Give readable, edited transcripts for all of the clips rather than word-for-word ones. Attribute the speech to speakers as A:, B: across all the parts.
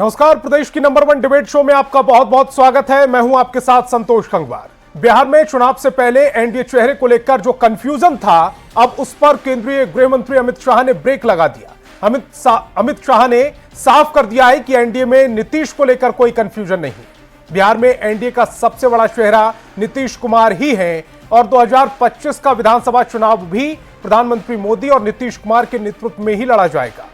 A: नमस्कार, प्रदेश की number 1 debate show में आपका बहुत बहुत स्वागत है। मैं हूं आपके साथ संतोष गंगवार। बिहार में चुनाव से पहले एनडीए चेहरे को लेकर जो कंफ्यूजन था, अब उस पर केंद्रीय गृह मंत्री अमित शाह ने ब्रेक लगा दिया। अमित शाह ने साफ कर दिया है कि एनडीए में नीतीश को लेकर कोई कंफ्यूजन नहीं। बिहार में एनडीए का सबसे बड़ा चेहरा नीतीश कुमार ही है और 2025 का विधानसभा चुनाव भी प्रधानमंत्री मोदी और नीतीश कुमार के नेतृत्व में ही लड़ा जाएगा।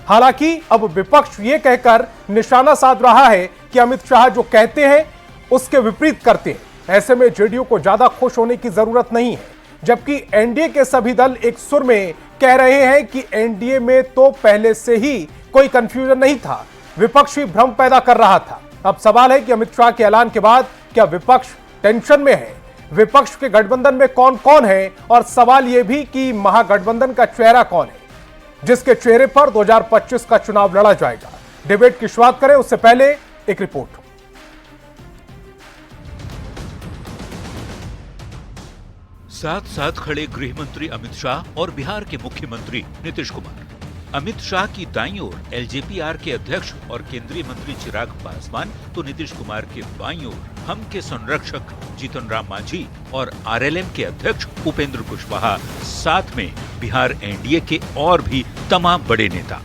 A: हालांकि अब विपक्ष ये कहकर निशाना साध रहा है कि अमित शाह जो कहते हैं उसके विपरीत करते हैं। ऐसे में जेडीयू को ज्यादा खुश होने की जरूरत नहीं है, जबकि एनडीए के सभी दल एक सुर में कह रहे हैं कि एनडीए में तो पहले से ही कोई कंफ्यूजन नहीं था, विपक्ष ही भ्रम पैदा कर रहा था। अब सवाल है कि अमित शाह के ऐलान के बाद क्या विपक्ष टेंशन में है? विपक्ष के गठबंधन में कौन कौन है? और सवाल यह भी कि महागठबंधन का चेहरा कौन है जिसके चेहरे पर 2025 का चुनाव लड़ा जाएगा। डिबेट की शुरुआत करें उससे पहले एक रिपोर्ट।
B: साथ साथ खड़े गृह मंत्री अमित शाह और बिहार के मुख्यमंत्री नीतीश कुमार। अमित शाह की दाईं ओर एलजेपी-आर के अध्यक्ष और केंद्रीय मंत्री चिराग पासवान, तो नीतीश कुमार के बाईं ओर हम के संरक्षक जीतन राम मांझी और आरएलएम के अध्यक्ष उपेंद्र कुशवाहा, साथ में बिहार एनडीए के और भी तमाम बड़े नेता।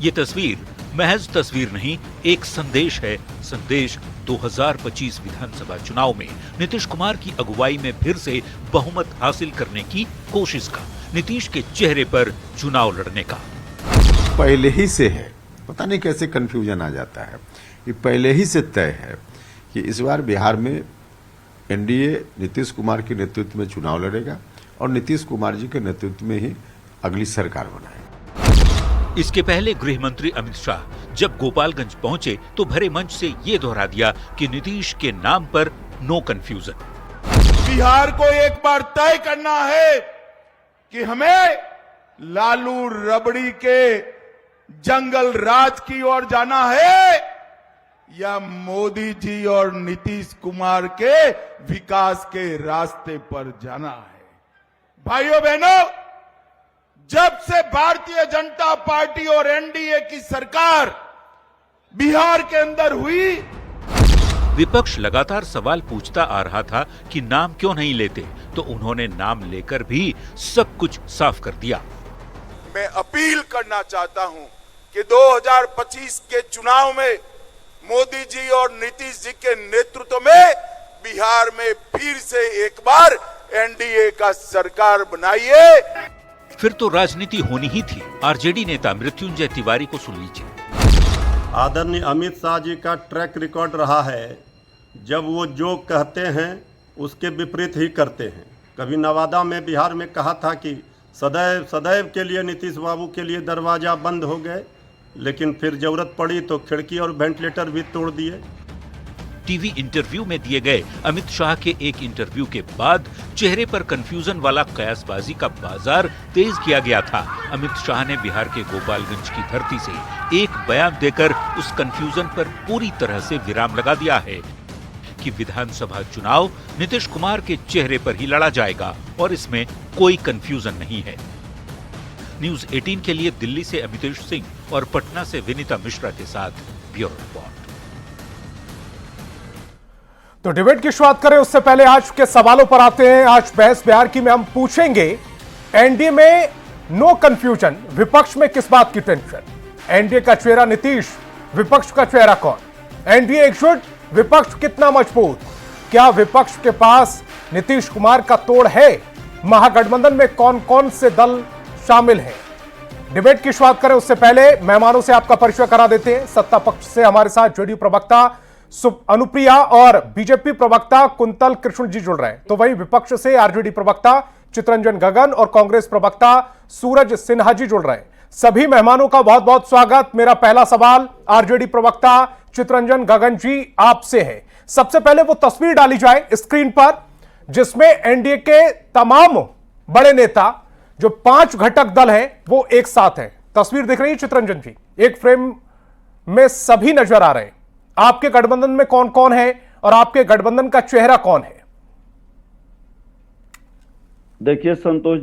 B: ये तस्वीर महज तस्वीर नहीं, एक संदेश है। संदेश 2025 विधानसभा चुनाव में नीतीश कुमार की अगुवाई में फिर से बहुमत हासिल करने की कोशिश का, नीतीश के चेहरे पर चुनाव लड़ने का।
C: पहले ही से है, पता नहीं कैसे कंफ्यूजन आ जाता है। ये पहले ही से तय है कि इस बार बिहार में एनडीए नीतीश कुमार के नेतृत्व में चुनाव लड़ेगा और नीतीश कुमार जी के नेतृत्व में ही अगली सरकार बनाएगा।
B: इसके पहले गृह मंत्री अमित शाह जब गोपालगंज पहुंचे तो भरे मंच से ये दोहरा दिया कि नीतीश के नाम पर नो कंफ्यूजन।
D: बिहार को एक बार तय करना है कि हमें लालू रबड़ी के जंगल राज की ओर जाना है या मोदी जी और नीतीश कुमार के विकास के रास्ते पर जाना है। भाइयों बहनों, जब से भारतीय जनता पार्टी और एनडीए की सरकार बिहार के अंदर हुई,
B: विपक्ष लगातार सवाल पूछता आ रहा था कि नाम क्यों नहीं लेते, तो उन्होंने नाम लेकर भी सब कुछ साफ कर दिया।
D: मैं अपील करना चाहता हूं कि 2025 के चुनाव में मोदी जी और नीतीश जी के नेतृत्व में बिहार में फिर से एक बार एनडीए का सरकार बनाइए।
B: फिर तो राजनीति होनी ही थी। आरजेडी नेता मृत्युंजय तिवारी को सुन लीजिए।
E: आदरणीय अमित शाह जी का ट्रैक रिकॉर्ड रहा है, जब वो जो कहते हैं उसके विपरीत ही करते हैं। कभी नवादा में बिहार में कहा था कि सदैव सदैव के लिए नीतीश बाबू के लिए दरवाजा बंद हो गए, लेकिन फिर जरूरत पड़ी तो खिड़की और वेंटिलेटर भी तोड़ दिए।
B: टीवी इंटरव्यू में दिए गए अमित शाह के एक इंटरव्यू के बाद चेहरे पर कंफ्यूजन वाला कयासबाजी का बाजार तेज किया गया था। अमित शाह ने बिहार के गोपालगंज की धरती से एक बयान देकर उस कंफ्यूजन पर पूरी तरह से विराम लगा दिया है कि विधानसभा चुनाव नीतीश कुमार के चेहरे पर ही लड़ा जाएगा और इसमें कोई कंफ्यूजन नहीं है। न्यूज 18 के लिए दिल्ली से अमितेश सिंह और पटना से विनीता मिश्रा के साथ ब्यूरो रिपोर्ट।
A: तो डिबेट की शुरुआत करें उससे पहले आज के सवालों पर आते हैं। आज बहस बिहार की में हम पूछेंगे, एनडीए में नो कंफ्यूजन, विपक्ष में किस बात की टेंशन? एनडीए का चेहरा नीतीश, विपक्ष का चेहरा कौन? एनडीए एकजुट, विपक्ष कितना मजबूत? क्या विपक्ष के पास नीतीश कुमार का तोड़ है? महागठबंधन में कौन कौन से दल शामिल हैं? डिबेट की शुरुआत करें उससे पहले मेहमानों से आपका परिचय करा देते हैं। सत्ता पक्ष से हमारे साथ जेडीयू प्रवक्ता अनुप्रिया और बीजेपी प्रवक्ता कुंतल कृष्ण जी जुड़ रहे हैं, तो वहीं विपक्ष से आरजेडी प्रवक्ता चितरंजन गगन और कांग्रेस प्रवक्ता सूरज सिन्हा जी जुड़ रहे हैं। सभी मेहमानों का बहुत बहुत स्वागत। मेरा पहला सवाल आरजेडी प्रवक्ता चितरंजन गगन जी आपसे है। सबसे पहले वो तस्वीर डाली जाए स्क्रीन पर जिसमें एनडीए के तमाम बड़े नेता, जो 5 घटक दल हैं, वो एक साथ हैं। तस्वीर दिख रही है चितरंजन जी? एक फ्रेम में सभी नजर आ रहे हैं। आपके गठबंधन में कौन कौन है और आपके गठबंधन का चेहरा कौन है?
F: देखिए संतोष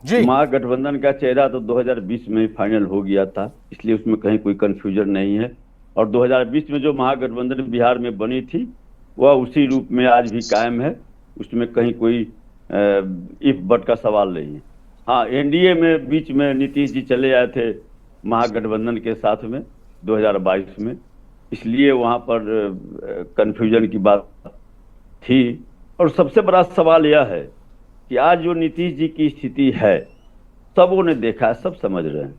F: जी, महागठबंधन का चेहरा तो 2020 में ही फाइनल हो गया था, इसलिए उसमें कहीं कोई कंफ्यूजन नहीं है। और 2020 में जो महागठबंधन बिहार में बनी थी वह उसी रूप में आज भी कायम है, उसमें कहीं कोई इफ बट का सवाल नहीं है। हाँ, एनडीए में बीच में नीतीश जी चले आए थे महागठबंधन के साथ में 2022 में, इसलिए वहां पर कंफ्यूजन की बात थी। और सबसे बड़ा सवाल यह है कि आज जो नीतीश जी की स्थिति है सबों ने देखा है, सब समझ रहे हैं,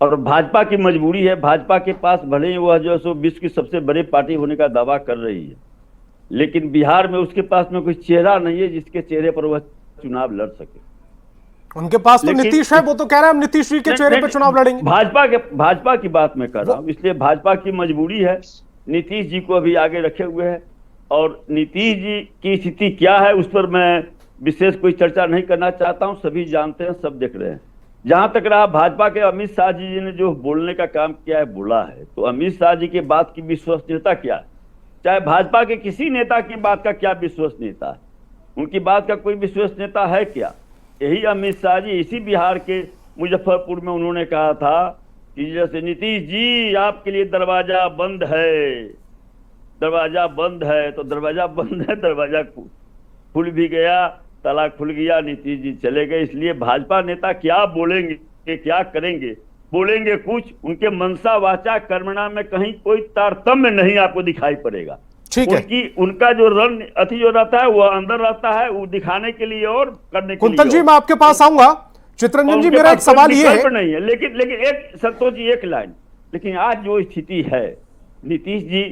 F: और भाजपा की मजबूरी है। भाजपा के पास भले ही वह जो है विश्व की सबसे बड़ी पार्टी होने का दावा कर रही है, लेकिन बिहार में उसके पास में कोई चेहरा नहीं है जिसके चेहरे पर वह चुनाव लड़ सके।
A: उनके पास तो नीतीश है, वो तो कह रहे हैं हम नीतीश जी के चेहरे पर चुनाव लड़ेंगे।
F: भाजपा की बात मैं कर रहा हूं, इसलिए भाजपा की मजबूरी है, नीतीश जी को अभी आगे रखे हुए है। और नीतीश जी की स्थिति क्या है उस पर मैं विशेष कोई चर्चा नहीं करना चाहता हूं, सभी जानते हैं, सब देख रहे हैं। जहां तक रहा भाजपा के अमित शाह जी ने जो बोलने का काम किया है, बोला है, तो अमित शाह जी के बात की विश्वसनीयता क्या है? चाहे भाजपा के किसी नेता की बात का क्या विश्वसनीयता है, उनकी बात का कोई विश्वसनीयता है क्या? यही अमित शाह जी इसी बिहार के मुजफ्फरपुर में उन्होंने कहा था कि जैसे नीतीश जी आपके लिए दरवाजा बंद है, दरवाजा बंद है, तो दरवाजा बंद है, दरवाजा खुल भी गया, ताला खुल गया, नीतीश जी चले गए। इसलिए भाजपा नेता क्या बोलेंगे, क्या करेंगे, बोलेंगे कुछ, उनके मनसा वाचा कर्मणा में कहीं कोई तारतम्य नहीं आपको दिखाई पड़ेगा।
A: ठीक है,
F: उनका जो रण अति जो रहता है वह अंदर रहता है, वो दिखाने के लिए और करने के लिए।
A: कुंतल जी मैं आपके पास आऊंगा। चित्ररंजन जी मेरा एक सवाल ये है,
F: नहीं है, लेकिन एक संतोष जी एक लाइन, लेकिन आज जो स्थिति है, नीतीश जी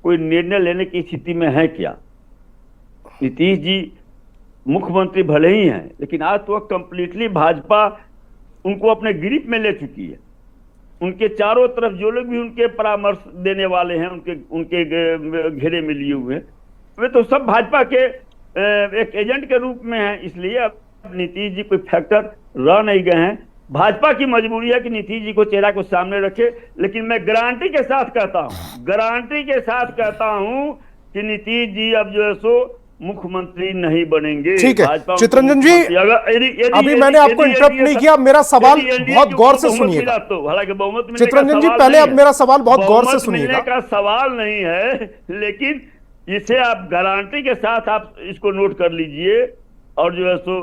F: कोई निर्णय लेने की स्थिति में है क्या? नीतीश जी मुख्यमंत्री भले ही हैं, लेकिन आज तो कंप्लीटली भाजपा उनको अपने ग्रिप में ले चुकी है। उनके चारों तरफ जो लोग भी उनके परामर्श देने वाले हैं, उनके घेरे में लिए हुए हैं, वे तो सब भाजपा के एक एजेंट के रूप में हैं। इसलिए अब नीतीश जी कोई फैक्टर रह नहीं गए हैं। भाजपा की मजबूरी है कि नीतीश जी को चेहरा को सामने रखे, लेकिन मैं गारंटी के साथ कहता हूं कि नीतीश जी अब जो है सो मुख्यमंत्री नहीं बनेंगे।
A: ठीक है चित्ररंजन जी, अभी मैंने आपको इंटरप्ट नहीं किया, मेरा सवाल बहुत गौर से सुनिएगा।
F: हालांकि बहुमत
A: चित्ररंजन जी पहले अब मेरा सवाल बहुत गौर से सुनिएगा।
F: का सवाल नहीं है, लेकिन इसे आप गारंटी के साथ आप इसको नोट कर लीजिए। और जो है सो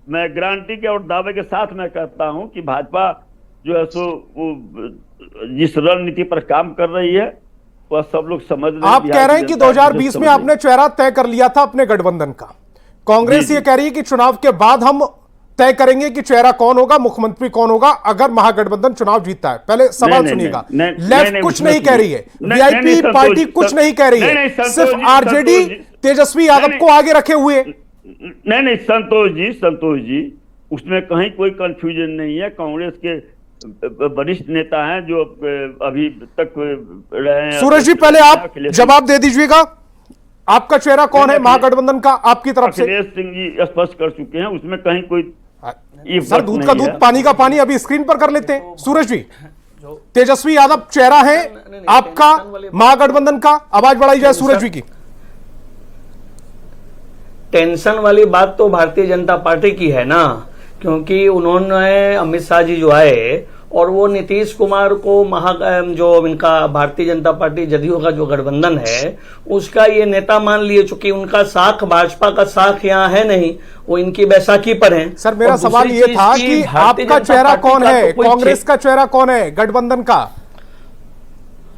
F: मैं गारंटी के और दावे के साथ मैं कहता हूं कि भाजपा जो है सो वो जिस रणनीति पर काम कर रही है वह सब लोग समझ रहे हैं।
A: आप कह रहे हैं कि 2020 में आपने चेहरा तय कर लिया था अपने गठबंधन का, कांग्रेस ये कह रही है कि चुनाव के बाद हम तय करेंगे कि चेहरा कौन होगा, मुख्यमंत्री कौन होगा अगर महागठबंधन चुनाव जीतता है। पहले सवाल सुनिएगा, लेफ्ट कुछ नहीं कह रही है, वीआईपी पार्टी कुछ नहीं कह रही है, सिर्फ आरजेडी तेजस्वी यादव को आगे रखे हुए।
F: नहीं संतोष जी उसमें कहीं कोई कंफ्यूजन नहीं है। कांग्रेस के वरिष्ठ नेता हैं जो अभी तक रहे हैं।
A: सूरज जी पहले आप जवाब दे दीजिएगा, आपका चेहरा कौन है महागठबंधन का आपकी तरफ से?
F: अखिलेश सिंह जी स्पष्ट कर चुके हैं, उसमें कहीं कोई
A: सर दूध का दूध पानी का पानी अभी स्क्रीन पर कर लेते हैं। सूरज जी, तेजस्वी यादव चेहरा है आपका महागठबंधन का, आवाज बढ़ाई जाए सूरज जी की।
G: टेंशन वाली बात तो भारतीय जनता पार्टी की है ना, क्योंकि उन्होंने अमित शाह जी जो आए और वो नीतीश कुमार को जो इनका भारतीय जनता पार्टी जदयू का जो गठबंधन है उसका ये नेता मान लिए, चूंकि उनका साख भाजपा का साख यहाँ है नहीं, वो इनकी बैसाखी पर है।
A: सर मेरा सवाल ये था कि आपका चेहरा कौन है, कांग्रेस का चेहरा कौन है गठबंधन का?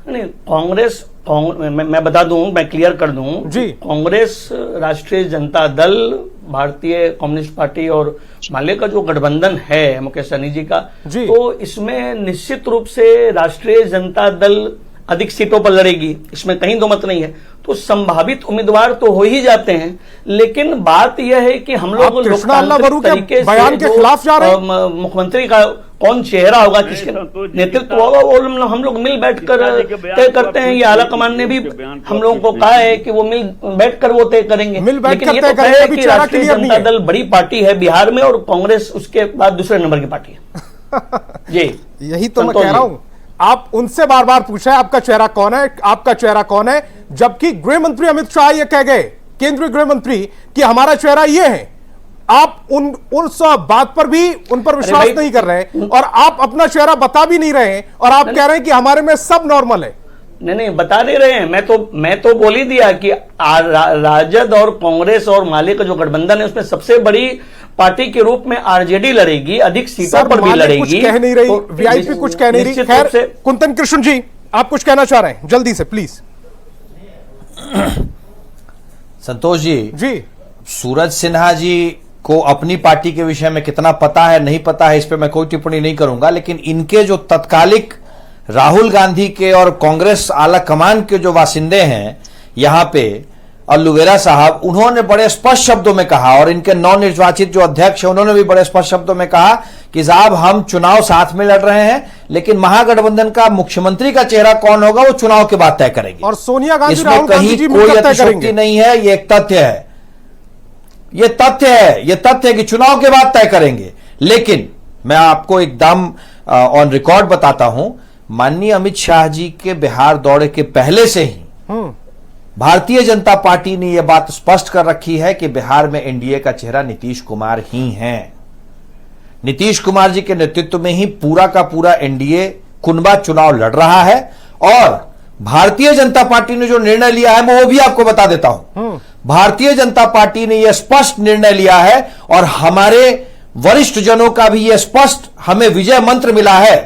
G: नहीं कांग्रेस मैं बता दूं, मैं क्लियर कर दूं जी, कांग्रेस, राष्ट्रीय जनता दल, भारतीय कम्युनिस्ट पार्टी और माले का जो गठबंधन है मुकेश सहनी जी का, तो इसमें निश्चित रूप से राष्ट्रीय जनता दल अधिक सीटों पर लड़ेगी, इसमें कहीं दो मत नहीं है। तो संभावित उम्मीदवार तो हो ही जाते हैं, लेकिन बात यह है कि हम लोग लोकतांत्रिक तरीके से मुख्यमंत्री का कौन चेहरा होगा, किसके नेतृत्व होगा, वो हम लोग मिल बैठकर तय करते हैं। ये आला कमान ने भी हम लोगों को कहा है कि वो मिल बैठकर वो तय करेंगे। लेकिन ये तो तय है कि राष्ट्रीय जनता दल बड़ी पार्टी है बिहार में और कांग्रेस उसके बाद दूसरे नंबर की पार्टी है। जी
A: यही तो मैं कह रहा हूं, आप उनसे बार बार पूछा है आपका चेहरा कौन है, आपका चेहरा कौन है, जबकि गृह मंत्री अमित शाह ये कह गए, केंद्रीय गृह मंत्री, कि हमारा चेहरा ये है। आप उस बात पर भी उन पर विश्वास नहीं कर रहे हैं और आप अपना चेहरा बता भी नहीं रहे हैं और आप कह रहे हैं कि हमारे में सब नॉर्मल है।
G: नहीं बता दे रहे हैं। मैं तो बोल ही दिया कि राजद और कांग्रेस और माले का जो गठबंधन है उसमें सबसे बड़ी पार्टी के रूप में आरजेडी लड़ेगी, अधिक सीटों पर भी लड़ेगी।
A: कुछ कह नहीं रही, वीआईपी कुछ कह नहीं रही। खैर, कुंदन कृष्ण जी आप कुछ कहना चाह रहे हैं, जल्दी से प्लीज।
H: संतोष जी, सूरज सिन्हा जी को अपनी पार्टी के विषय में कितना पता है नहीं पता है इस पे मैं कोई टिप्पणी नहीं करूंगा, लेकिन इनके जो तत्कालिक राहुल गांधी के और कांग्रेस आला कमान के जो वासिंदे हैं यहां पे, अल्लुवेरा साहब, उन्होंने बड़े स्पष्ट शब्दों में कहा, और इनके नवनिर्वाचित जो अध्यक्ष है उन्होंने भी बड़े स्पष्ट शब्दों में कहा कि साहब हम चुनाव साथ में लड़ रहे हैं, लेकिन महागठबंधन का मुख्यमंत्री का चेहरा कौन होगा वो चुनाव के बाद तय करेंगे।
A: और सोनिया गांधी,
H: इसमें कहीं कोई अतिशयोक्ति नहीं है, ये एक तथ्य है, ये तथ्य है कि चुनाव के बाद तय करेंगे। लेकिन मैं आपको एकदम ऑन रिकॉर्ड बताता हूं, माननीय अमित शाह जी के बिहार दौरे के पहले से ही भारतीय जनता पार्टी ने यह बात स्पष्ट कर रखी है कि बिहार में एनडीए का चेहरा नीतीश कुमार ही हैं। नीतीश कुमार जी के नेतृत्व में ही पूरा का पूरा एनडीए कुनबा चुनाव लड़ रहा है, और भारतीय जनता पार्टी ने जो निर्णय लिया है मैं वो भी आपको बता देता हूं। भारतीय जनता पार्टी ने यह स्पष्ट निर्णय लिया है, और हमारे वरिष्ठ जनों का भी यह स्पष्ट हमें विजय मंत्र मिला है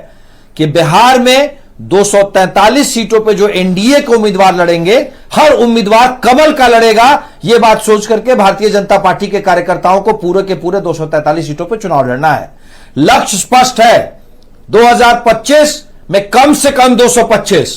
H: कि बिहार में 243 सीटों पे जो एनडीए के उम्मीदवार लड़ेंगे, हर उम्मीदवार कमल का लड़ेगा। यह बात सोच करके भारतीय जनता पार्टी के कार्यकर्ताओं को पूरे के पूरे 243 सीटों पे चुनाव लड़ना है। लक्ष्य स्पष्ट है, 2025 में कम से कम 225,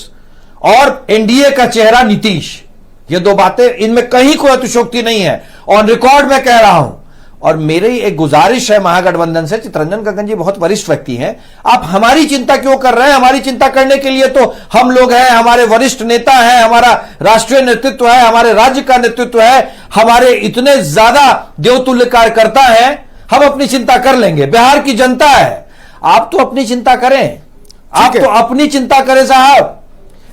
H: और एनडीए का चेहरा नीतीश। ये दो बातें, इनमें कहीं कोई अतिशयोक्ति नहीं है, ऑन रिकॉर्ड मैं कह रहा हूं। और मेरी एक गुजारिश है महागठबंधन से, चितरंजन गगन जी बहुत वरिष्ठ व्यक्ति हैं, आप हमारी चिंता क्यों कर रहे हैं? हमारी चिंता करने के लिए तो हम लोग हैं, हमारे वरिष्ठ नेता हैं, हमारा राष्ट्रीय नेतृत्व है, हमारे राज्य का नेतृत्व है, हमारे इतने ज्यादा देवतुल्य कार्यकर्ता हैं, हम अपनी चिंता कर लेंगे। बिहार की जनता है, आप तो अपनी चिंता करें, आप तो अपनी चिंता करें साहब।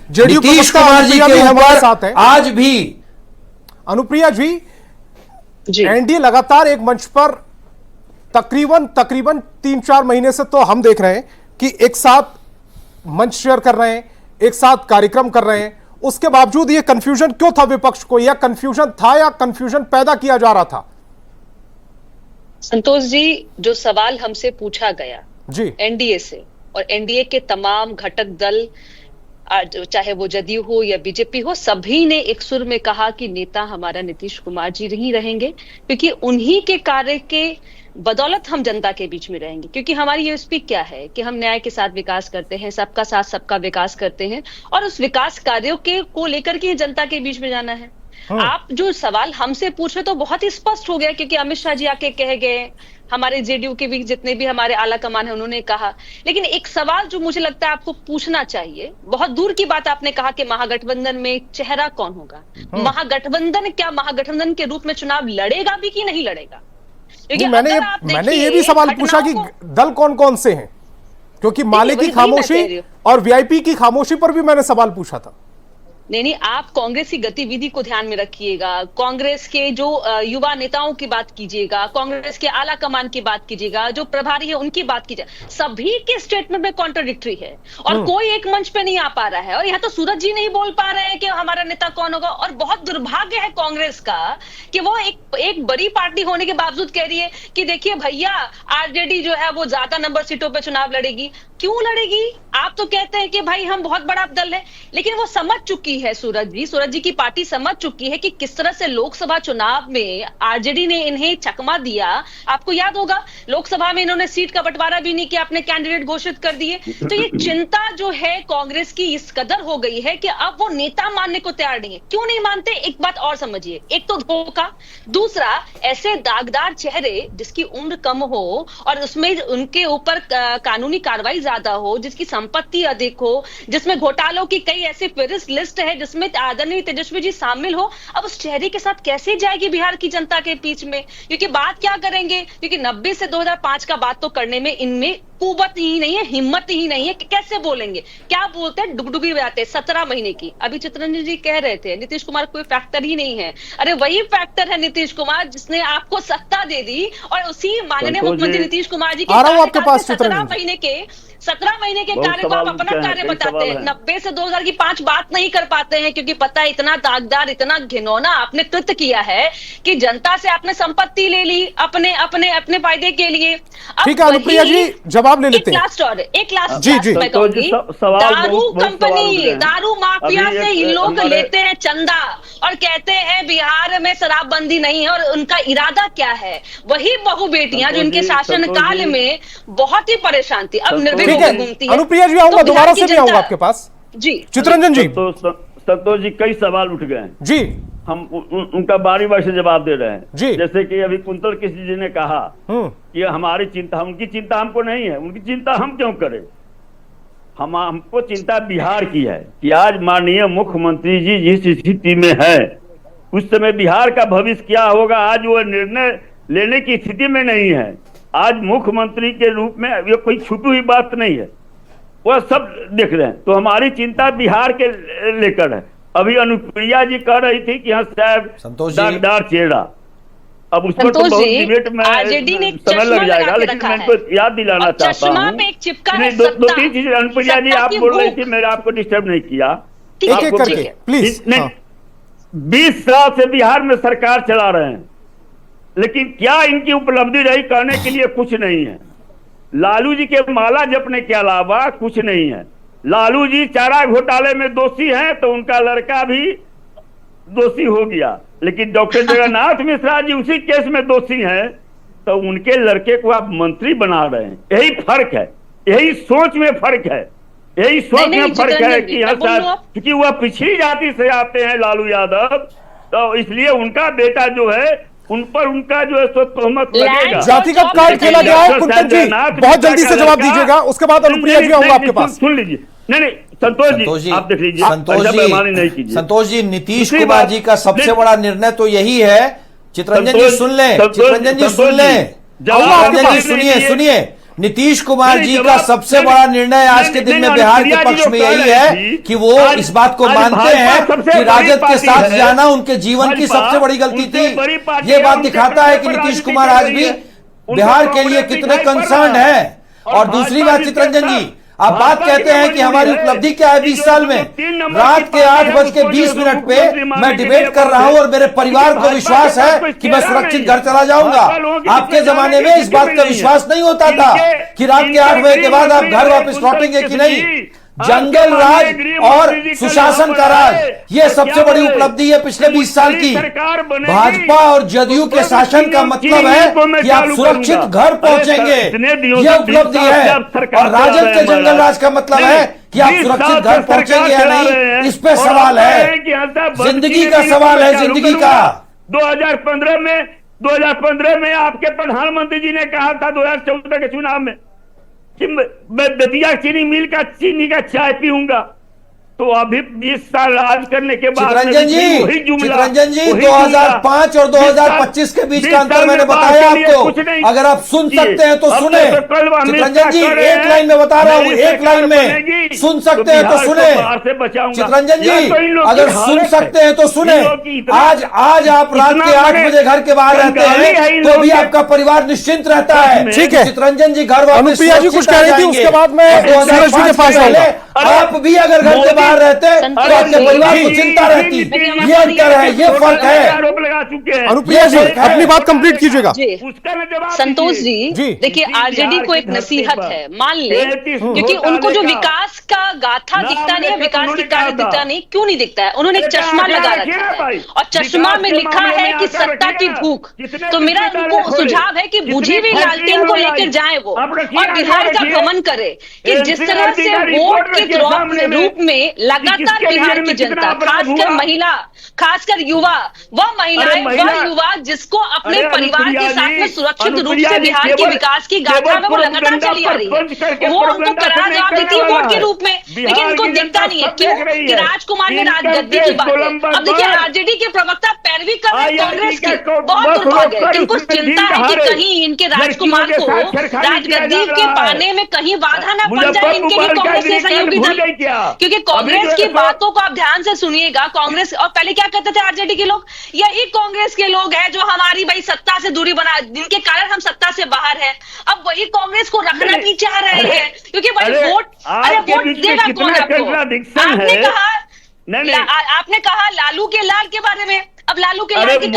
H: नीतीश कुमार जी के ऊपर आज भी
A: अनुप्रिया जी, एनडीए लगातार एक मंच पर तकरीबन 3-4 महीने से तो हम देख रहे हैं कि एक साथ मंच शेयर कर रहे हैं, एक साथ कार्यक्रम कर रहे हैं, उसके बावजूद ये कंफ्यूजन क्यों था विपक्ष को? या कंफ्यूजन था या कंफ्यूजन पैदा किया जा रहा था?
I: संतोष जी, जो सवाल हमसे पूछा गया
A: जी
I: एनडीए से, और एनडीए के तमाम घटक दल, चाहे वो जदयू हो या बीजेपी हो, सभी ने एक सुर में कहा कि नेता हमारा नीतीश कुमार जी ही रहेंगे, क्योंकि उन्हीं के कार्य के बदौलत हम जनता के बीच में रहेंगे। क्योंकि हमारी यूएसपी क्या है कि हम न्याय के साथ विकास करते हैं, सबका साथ सबका विकास करते हैं, और उस विकास कार्यों के को लेकर के जनता के बीच में जाना है। आप जो सवाल हमसे पूछ रहे तो बहुत ही स्पष्ट हो गया, क्योंकि अमित शाह जी आके कह गए, हमारे जेडीयू के भी जितने भी हमारे आला कमान है उन्होंने कहा। लेकिन एक सवाल जो मुझे लगता है आपको पूछना चाहिए, बहुत दूर की बात आपने कहा कि महागठबंधन में चेहरा कौन होगा। महागठबंधन क्या महागठबंधन के रूप में चुनाव लड़ेगा भी कि नहीं लड़ेगा? क्योंकि
A: मैंने ये भी सवाल पूछा कि दल कौन कौन से हैं, क्योंकि माले की खामोशी और वीआईपी की खामोशी पर भी मैंने सवाल पूछा था।
I: नहीं, आप कांग्रेस की गतिविधि को ध्यान में रखिएगा, कांग्रेस के जो युवा नेताओं की बात कीजिएगा, कांग्रेस के आला कमान की बात कीजिएगा, जो प्रभारी है उनकी बात कीजिएगा, सभी के स्टेटमेंट में कॉन्ट्राडिक्टरी है, और कोई एक मंच पे नहीं आ पा रहा है। और यहाँ तो सूरज जी नहीं बोल पा रहे हैं कि हमारा नेता कौन होगा। और बहुत दुर्भाग्य है कांग्रेस का कि वो एक बड़ी पार्टी होने के बावजूद कह रही है कि देखिए भैया, आरजेडी जो है वो ज्यादा नंबर सीटों पर चुनाव लड़ेगी। क्यों लड़ेगी? आप तो कहते हैं कि भाई हम बहुत बड़ा दल है, लेकिन वो समझ चुकी है, सूरज जी की पार्टी समझ चुकी है कि किस तरह से लोकसभा चुनाव में आरजेडी ने इन्हें चकमा दिया। आपको याद होगा लोकसभा में इन्होंने सीट का बंटवारा भी नहीं किया, अपने कैंडिडेट घोषित कर दिए। तो ये चिंता जो है कांग्रेस की इस कदर हो गई है कि अब वो नेता मानने को तैयार नहीं है। क्यों नहीं मानते? एक बात और समझिए, एक तो धोखा, दूसरा ऐसे दागदार चेहरे जिसकी उम्र कम हो और उसमें उनके ऊपर कानूनी कार्रवाई ज्यादा हो, जिसकी संपत्ति अधिक हो, जिसमें घोटालों की कई ऐसी फेहरिस्त लिस्ट है जिसमें आदरणीय तेजस्वी जी शामिल हो। अब उस चेहरे के साथ कैसे जाएगी बिहार की जनता के बीच में? क्योंकि बात क्या करेंगे, क्योंकि 90 से 2005 का बात तो करने में इनमें कुवत ही नहीं है, हिम्मत ही नहीं है कि कैसे बोलेंगे। क्या बोलते हैं, डुगडुगी बजाते हैं 17 महीने की। अभी चित्ररंजन जी कह रहे थे नीतीश कुमार कोई फैक्टर ही नहीं है। अरे वही फैक्टर है नीतीश कुमार जिसने आपको सत्ता दे दी, और उसी माननीय मुख्यमंत्री नीतीश कुमार जी की 17 महीने के कार्य को आप अपना कार्य बताते हैं। 90 से 2000 की 5 बात नहीं कर पाते हैं, क्योंकि पता है इतना दागदार, इतना घिनौना आपने कृत्य किया है कि जनता से आपने संपत्ति ले ली अपने अपने अपने फायदे के लिए।
A: ठीक है अनुप्रिया जी, जवाब ले लेते हैं।
I: एक लास्ट
A: जी जी
I: मैं कहूंगी, दारू कंपनी, दारू माफिया से इन लोग लेते हैं चंदा और कहते हैं बिहार में शराबबंदी नहीं है, और उनका इरादा क्या है? वही बहु बेटियां जो इनके शासन काल में बहुत ही परेशान थी, अब निर्भय होकर घूमती है।
A: अनुप्रिया जी आऊंगा, दोबारा से भी आऊंगा आपके पास।
I: जी
F: चित्ररंजन जी। संतोष जी, कई सवाल उठ गए
A: जी,
F: हम उनका बारी बारी से जवाब दे रहे हैं
A: जी।
F: जैसे कि अभी कुंतल किसी जी ने कहा कि हमारी चिंता, उनकी चिंता हमको नहीं है, उनकी चिंता हम क्यों करें? हमको चिंता बिहार की है कि आज माननीय मुख्यमंत्री जी जिस स्थिति में है, उस समय बिहार का भविष्य क्या होगा, आज वो निर्णय लेने की स्थिति में नहीं है। आज मुख्यमंत्री के रूप में ये कोई छुपी हुई बात नहीं है, वह सब देख रहे हैं। तो हमारी चिंता बिहार के लेकर है। अभी अनुप्रिया जी कह रही थी कि हाँ साहब दागदार चेहरा, अब उस पर तो बहुत डिबेट में समय लग जाएगा, लेकिन मैं इनको याद दिलाना चाहता हूँ। दो तीन चीजें अनुप्रिया जी आप बोल रही थी, मैंने आपको डिस्टर्ब नहीं किया।
A: एक एक करके प्लीज।
F: 20 साल से बिहार में सरकार चला रहे हैं, लेकिन क्या इनकी उपलब्धि रही? कहने के लिए कुछ नहीं है। लालू जी के माला जपने के अलावा कुछ नहीं है। लालू जी चारा घोटाले में दोषी हैं, तो उनका लड़का भी दोषी हो गया, लेकिन डॉक्टर जगन्नाथ मिश्रा जी उसी केस में दोषी हैं, तो उनके लड़के को आप मंत्री बना रहे हैं। यही फर्क है, यही सोच में फर्क है, यही सोच में फर्क है कि यहाँ क्योंकि वह पिछड़ी जाति से आते हैं लालू यादव, तो इसलिए उनका बेटा जो है उन पर उनका जो है तोहमत लगेगा।
A: जातिगत कार्ड खेला गया है। कुंतल जी बहुत जल्दी से जवाब दीजिएगा, उसके बाद अनुप्रिया जी आऊंगा आपके पास।
F: सुन लीजिए, नहीं संतोष जी आप देख लीजिए,
H: संतोष जी नीतीश कुमार जी का सबसे बड़ा निर्णय तो यही है। चित्ररंजन जी सुन लें, चित्ररंजन जी सुन लें, चित्ररंजन जी सुनिए, नीतीश कुमार जी का सबसे बड़ा निर्णय आज के दिन में बिहार के पक्ष में यही है कि वो इस बात को मानते हैं कि राजद के साथ जाना उनके जीवन की सबसे बड़ी गलती थी। ये बात दिखाता है कि नीतीश कुमार आज भी बिहार के लिए कितने कंसर्न है। और दूसरी बात चित्ररंजन जी, आप बात कहते हैं कि हमारी उपलब्धि क्या है 20 साल में। रात के 8:20 पे मैं डिबेट कर रहा हूं और मेरे परिवार को विश्वास है कि मैं सुरक्षित घर चला जाऊंगा। आपके जमाने में इस बात का विश्वास नहीं होता था कि रात के 8 बजे के बाद आप घर वापस लौटेंगे कि नहीं। जंगल राज और सुशासन का राज, ये सबसे बड़ी उपलब्धि है पिछले 20 साल की। भाजपा और जदयू के शासन का मतलब है कि आप सुरक्षित घर पहुंचेंगे, ये उपलब्धि है। और राजद के जंगल राज का मतलब है कि आप सुरक्षित घर पहुंचेंगे या नहीं, इस पे सवाल है, जिंदगी का सवाल है, जिंदगी का।
F: 2015 में आपके प्रधानमंत्री जी ने कहा था 2014 के चुनाव में कि मैं बेतिया चीनी मिल का चीनी का चाय पीऊंगा, तो अभी 20 साल राज करने के बाद
H: चित्ररंजन जी 2005 और 2025 के बीच का अंतर मैंने बताया आपको। अगर आप सुन सकते हैं तो सुने। चित्ररंजन जी एक लाइन में बता रहा हूँ, एक लाइन में सुन सकते हैं तो सुने। चित्ररंजन जी अगर सुन सकते हैं तो सुने। आज आप रात के 8 बजे घर के बाहर रहते हैं तो भी आपका परिवार निश्चिंत रहता है।
A: ठीक है
H: चित्ररंजन जी घर वापस
A: अनुप्रिया जी कुछ कह रही थी, उसके बाद में
H: आप भी अगर घर के बाहर रहते तो आपके परिवार को चिंता रहती। ये अंतर है, ये फर्क है।
F: आरोप लगा चुके हैं।
A: अनुप्रिया जी अपनी बात कंप्लीट कीजिएगा।
I: संतोष जी देखिए, आरजेडी को एक नसीहत है, मान ले, क्योंकि उनको जो विकास का गाथा दिखता नहीं है, विकास की कार्य दिखता नहीं, क्यों नहीं दिखता है? उन्होंने एक चश्मा लगा रखा है और चश्मा में लिखा है कि सत्ता की भूख। तो मेरा उनको सुझाव है कि बुझी हुई लालटेन को लेकर जाए वो, और बिहार का भ्रमण करे कि जिस तरह से वोट के रूप में लगातार बिहार की जनता, खासकर महिला, खासकर युवा, वह महिलाएं, वह युवा जिसको अपने परिवार के साथ में सुरक्षित रूप से बिहार के विकास की गाथा में वो लगातार चली आ रही है, वो उनको करार जवाब देती है वोट के रूप में। लेकिन इनको को दिखता नहीं है क्यों कि राजकुमार ने राजगद्दी की बात है। अब देखिए आरजेडी के प्रवक्ता पैरवी कर रहे हैं कांग्रेस की, बहुत दूर भागे। इनको चिंता है कि कहीं इनके राजकुमार को राजगद्दी के पाने में कहीं बाधा न पड़ जाए इनके ही कांग्रेस के सहयोगी दल। क्योंकि कांग्रेस की बातों को आप ध्यान से सुनिएगा, कांग्रेस और पहले क्या कहते थे आरजेडी के लोग, यही कांग्रेस के लोग हैं जो हमारी भाई सत्ता से दूरी बना, जिनके कारण हम सत्ता से बाहर हैं। अब वही कांग्रेस को रखना भी चाह रहे हैं क्योंकि भाई वोट देगा कौन आपको? आपने कहा लालू के लाल के बारे में, अब लालू के लाल के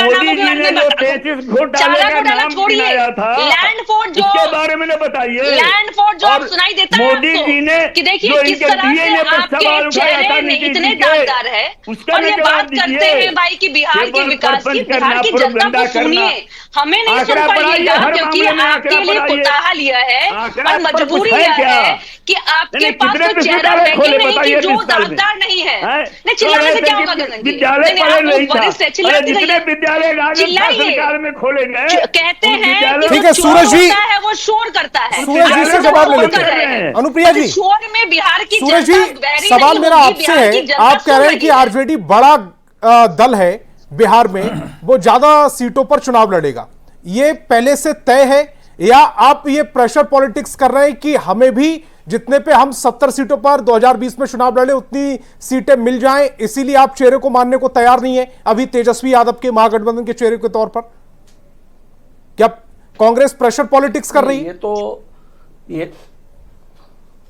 I: चारा घोटाला छोड़िए, लैंड फोर्ट जो
J: के बारे में बताइए,
I: लैंड फोर्ट जो सुनाई देता है
J: मोदी जी ने
I: कि देखिए किस तरह से आपके चेहरे में इतने दागदार है और ये बात करते हैं भाई कि बिहार के विकास की, बिहार की जनता को सुनिए, हमें नहीं सुन पाइएगा क्योंकि आपके लिए कुताहा लिया है और मजबूरी है कि आपके पास कोई चेहरा है कि नहीं कि जो दागदार नहीं है। नहीं चिल्लाने से क्या होगा गगन जी?
J: जितने विद्यालय सरकार में खोले गए
I: कहते हैं
A: ठीक है सूरज जी,
I: वो शोर करता है।
A: सूरज जी से जवाब ले लेते हैं। अनुप्रिया जी,
I: शोर में बिहार की
A: सूरज जी सवाल मेरा आपसे है, आप कह रहे हैं कि आरजेडी बड़ा दल है बिहार में, वो ज्यादा सीटों पर चुनाव लड़ेगा, ये पहले से तय है या आप ये प्रेशर पॉलिटिक्स कर रहे हैं कि हमें भी जितने पे हम 70 सीटों पर 2020 में चुनाव लड़े उतनी सीटें मिल जाएं, इसीलिए आप चेहरे को मानने को तैयार नहीं है अभी तेजस्वी यादव के महागठबंधन के चेहरे के तौर पर? क्या कांग्रेस प्रेशर पॉलिटिक्स कर रही है?
G: ये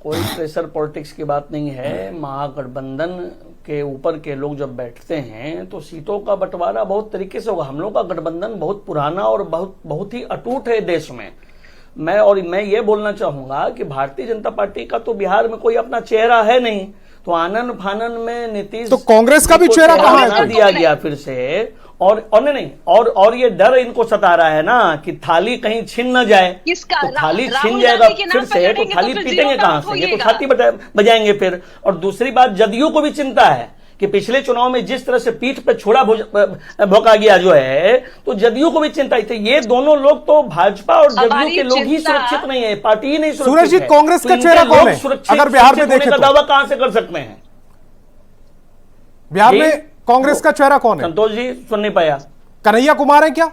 G: कोई प्रेशर पॉलिटिक्स की बात नहीं है। महागठबंधन के ऊपर के लोग जब बैठते हैं तो सीटों का बंटवारा बहुत तरीके से होगा। हम लोग का गठबंधन बहुत पुराना और बहुत ही अटूट है देश में। मैं ये बोलना चाहूंगा कि भारतीय जनता पार्टी का तो बिहार में कोई अपना चेहरा है नहीं, तो आनन फानन में नीतीश
A: तो कांग्रेस का भी चेहरा कहां है?
G: दिया गया फिर से और ये डर इनको सता रहा है ना कि थाली कहीं छिन न जाए, तो थाली छिन जाएगा फिर से तो थाली पीटेंगे कहां से? ये तो छाती बजाएंगे फिर। और दूसरी बात जदयू को भी चिंता है कि पिछले चुनाव में जिस तरह से पीठ पे छोड़ा भोंका गया जो है, तो जदयू को भी चिंता थी। ये दोनों लोग तो भाजपा और जदयू के लोग ही सुरक्षित नहीं है, पार्टी ही नहीं सुरक्षित।
A: सूरज जी कांग्रेस का चेहरा कौन है अगर बिहार में देखें तो?
G: दावा कहां से कर सकते हैं?
A: बिहार में कांग्रेस का चेहरा कौन है?
G: संतोष जी सुन नहीं पाया।
A: कन्हैया कुमार है क्या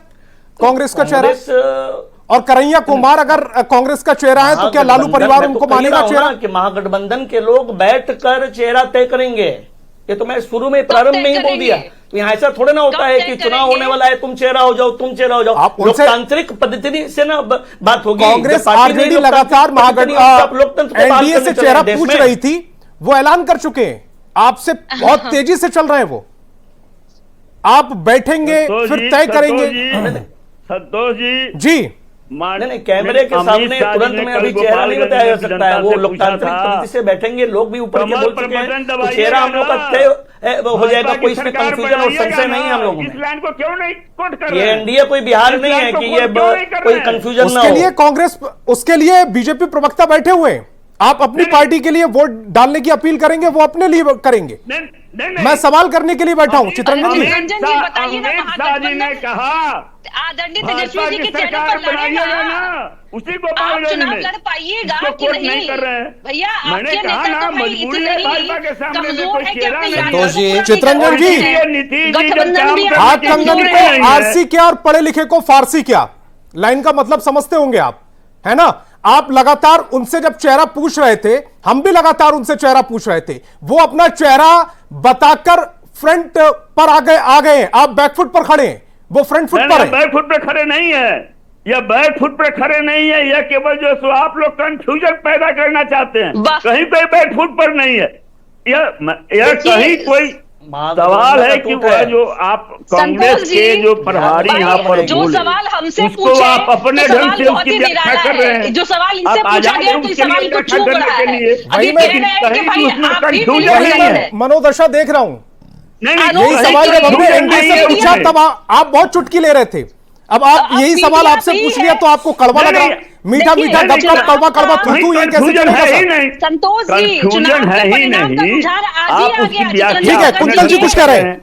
A: कांग्रेस का चेहरा? और कन्हैया कुमार अगर कांग्रेस का चेहरा है तो क्या लालू परिवार उनको मानेगा चेहरा?
G: कि महागठबंधन के लोग बैठकर चेहरा तय करेंगे, ये तो मैं शुरू में प्रारंभ में ही बोल दिया। तो यहाँ ऐसा थोड़ा ना होता है कि चुनाव होने वाला है, तुम चेहरा हो जाओ, तुम चेहरा हो जाओ। लोकतांत्रिक पद्धति से ना बात होगी।
A: कांग्रेस आरजेडी लगातार महागठबंधन एनडीए से चेहरा पूछ रही थी, वो ऐलान कर चुके हैं, आपसे बहुत तेजी से चल रहे हैं वो। आप बैठेंगे फिर तय करेंगे।
J: संतोष
A: जी
G: नहीं, कैमरे के सामने तुरंत में अभी चेहरा नहीं बताया जा सकता है। वो लोकतांत्रिक पद्धति से बैठेंगे, लोग भी ऊपर के बोल चुके हैं, तो चेहरा हम लोग का तय हो जाएगा। कोई इसमें कंफ्यूजन और संशय नहीं है हम लोगों में।
J: इस लाइन को क्यों नहीं कोट कर रहे?
G: ये एनडीए कोई बिहार नहीं है कि ये कोई कंफ्यूजन ना हो।
A: उसके लिए कांग्रेस, उसके लिए बीजेपी प्रवक्ता बैठे हुए हैं। आप अपनी पार्टी के लिए वोट डालने की अपील करेंगे, वो अपने लिए करेंगे। मैं सवाल करने के लिए बैठा हूं। चित्रंजन जी
J: अमित शाह जी ने कहा
I: आदरणीय तेजस्वी जी के चेहरे पर लड़ेगा
J: ना, उसी को
I: आप चुनाव लड़ पाइएगा कि नहीं?
J: कर रहे हैं।
I: भैया
J: मैंने
I: आपके
J: कहा
I: नेता
J: ना,
I: तो भाई
J: मजबूरी है भाजपा के सामने में
I: कमजोर
J: कोई
I: है कि
J: चेहरा
I: अपने
J: नहीं।
A: संतोष जी,
I: यादव
A: चित्रंजन जी,
I: गठबंधन भी
A: हाथ कंगन को आरसी क्या और पढ़े लिखे को फारसी क्या, लाइन का मतलब समझते होंगे आप, है ना? आप लगातार उनसे जब चेहरा पूछ रहे थे, हम भी लगातार उनसे चेहरा पूछ रहे थे, वो अपना चेहरा बताकर फ्रंट पर आ गए हैं। आप बैकफुट पर खड़े हैं, वो फ्रंट फुट पर है।
J: बैकफुट पर खड़े नहीं है, यह बैकफुट पर खड़े नहीं है, यह केवल जो सो आप लोग कंफ्यूजन पैदा करना चाहते हैं। कहीं कोई बैकफुट पर नहीं है, यह कहीं कोई सवाल है कि वह जो आप कांग्रेस के जो प्रभारी यहाँ पर
I: जो सवाल हमसे
J: उसको आप अपने ढंग से उसकी व्याख्या कर रहे हैं।
I: जो सवाल इनसे पूछा गया तो सवाल को चूक रहा है।
A: मनोदशा देख रहा हूं, यही सवाल जब हमने एनडीए से पूछा तब आप बहुत चुटकी ले रहे थे। अब आप यही सवाल आपसे पूछ लिया तो आपको कड़वा लगा, मीठा मीठा गपगप कड़वा कड़वा थूथू, ये कैसे चलेगा?
I: संतोष जी, चुनाव का परिणाम का रुझान आज ही आ गया।
A: ठीक है, कुंतल जी कुछ कह रहे हैं।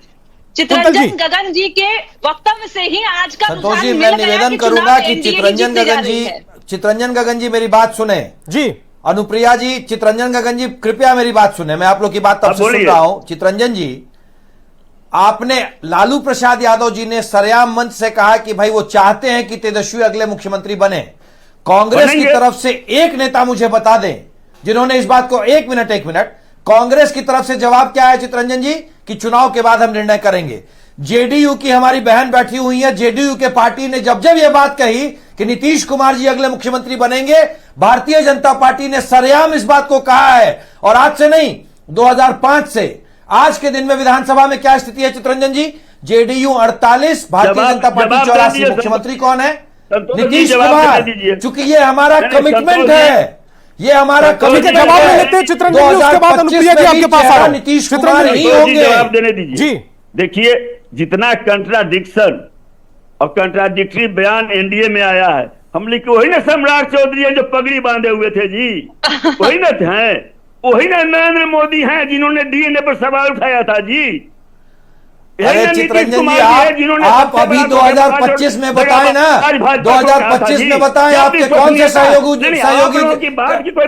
I: चित्रंजन गगन जी के वक्तव्य से ही आज का
H: संतोष जी, मैं निवेदन करूंगा कि चित्रंजन गगन जी मेरी बात सुने
A: जी।
H: अनुप्रिया जी, चितरंजन गगन जी, कृपया मेरी बात सुने, मैं आप लोग की बात तब से सुन रहा हूं। चितरंजन जी, आपने, लालू प्रसाद यादव जी ने सरेआम मंच से कहा कि भाई वो चाहते हैं कि तेजस्वी अगले मुख्यमंत्री बने। कांग्रेस की तरफ से एक नेता मुझे बता दें जिन्होंने इस बात को, एक मिनट कांग्रेस की तरफ से जवाब क्या है चितरंजन जी, कि चुनाव के बाद हम निर्णय करेंगे। जेडीयू की हमारी बहन बैठी हुई है, जेडीयू के पार्टी ने जब जब यह बात कही कि नीतीश कुमार जी अगले मुख्यमंत्री बनेंगे, भारतीय जनता पार्टी ने सरेआम इस बात को कहा है। और आज से नहीं, 2005 से आज के दिन में विधानसभा में क्या स्थिति है चितरंजन जी? JDU 48, Bharatiya Janata party 84। मुख्यमंत्री कौन है? नीतीश कुमार। चूंकि ये हमारा कमिटमेंट है, ये हमारा कमिटमेंट है।
A: जवाब लेते हैं चितरंजन जी, उसके बाद अनुप्रिया जी आपके पास आ रहा हूं।
H: नीतीश कुमार ही होंगे।
J: जवाब देने दीजिए
A: जी।
J: देखिए, जितना कंट्राडिक्शन और कंट्राडिक्टरी बयान एनडीए में आया है, हम लिखे वही ना सम्राट चौधरी हैं जो पगड़ी बांधे हुए थे जी, वही ना थे, वही ना नरेंद्र मोदी हैं जिन्होंने डीएनए पर सवाल उठाया था जी।
H: अरे चितरंजन जी, आप अभी 2025 में बताएं ना, 2025 में बताएं आपके कौन से सहयोगी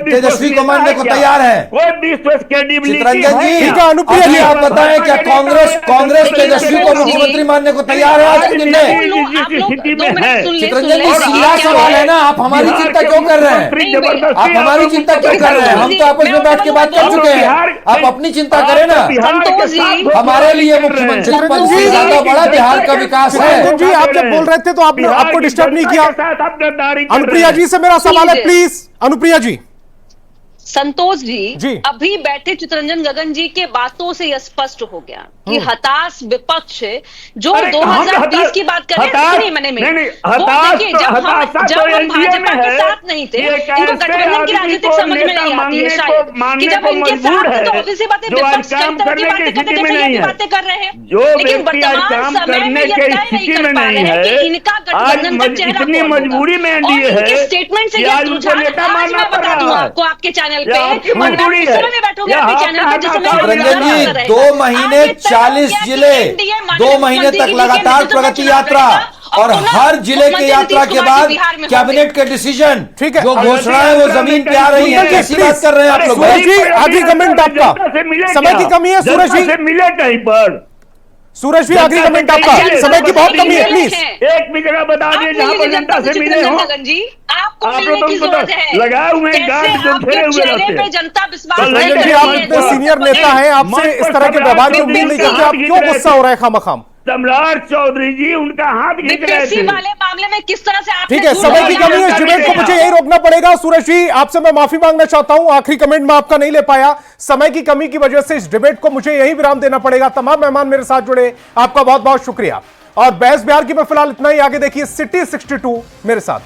H: तेजस्वी को मानने को तैयार है? चितरंजन जी, अनुप्रिया जी, आप बताएं क्या कांग्रेस तेजस्वी को मुख्यमंत्री मानने को तैयार है आज के दिन में? चितरंजन जी, सीधा सवाल है ना, आप हमारी चिंता क्यों कर रहे हैं? आप हमारी चिंता क्यों कर रहे हैं? हम तो आपस में बैठ के बात कर चुके हैं, आप अपनी चिंता करें ना। हमारे लिए मुख्यमंत्री पद से ज्यादा बड़ा बिहार का विकास है।
A: जी, आप जब बोल रहे थे तो आपने आपको डिस्टर्ब नहीं किया। अनुप्रिया जी से मेरा सवाल है, प्लीज अनुप्रिया जी।
I: संतोष जी, अभी बैठे चितरंजन गगन जी के बातों से यह स्पष्ट हो गया कि हताश विपक्ष जो 2020 की बात कर रहे हैं, जब हम भाजपा के साथ नहीं थे, इनको गठबंधन की राजनीति समझ में नहीं आती है शायद, कि जब इनके साथ थे तो ऑब्वियसली बात है विपक्ष की बातें कर रहे हैं, लेकिन वर्तमान समय में यह तय नहीं कर पा रहे हैं कि इनका गठबंधन का चेहरा कौन होगा। और इनके स्टेटमेंट से यह रुझान, आज मैं बता दूं आपको आपके चैनल पे, बैठोगे आपके चैनल पे,
H: चितरंजन जी, 2 महीने 40 जिले, 2 महीने तक लगातार प्रगति यात्रा, और हर जिले के यात्रा के बाद कैबिनेट के डिसीजन, ठीक है, जो घोषणाएं वो जमीन पे आ रही है। कैसी बात कर रहे हैं आप लोग?
A: सूरज जी, आखिरी कमेंट आपका, समय की कमी है सूरज जी,
J: मिले कहीं पर।
A: सूरज भी आखिरी कमेंट आपका, समय की बहुत कमी है, प्लीज
J: एक भी जगह बता दिए जहां पर जनता से मिले हो।
I: आपको मिलने की जरूरत है,
J: लगाए हुए गांठ जो फेरे हुए रहते हैं।
I: जनता विश्वास,
A: आप इतने सीनियर नेता हैं, आपसे इस तरह के व्यवहार की उम्मीद नहीं करते, आप क्यों गुस्सा हो रहे हैं खामखाम?
J: सम्राट चौधरी जी उनका हाथ खींच रहे थे
I: वाले मामले में किस तरह से आपने,
A: ठीक है, समय की कमी है, इस डिबेट को मुझे यही रोकना पड़ेगा। सूरज जी, आपसे मैं माफी मांगना चाहता हूं, आखिरी कमेंट में आपका नहीं ले पाया, समय की कमी की वजह से इस डिबेट को मुझे यही विराम देना पड़ेगा। तमाम मेहमान मेरे साथ जुड़े, आपका बहुत बहुत शुक्रिया। और बहस बिहार की मैं फिलहाल इतना ही, आगे देखिए सिटी 62 मेरे साथ।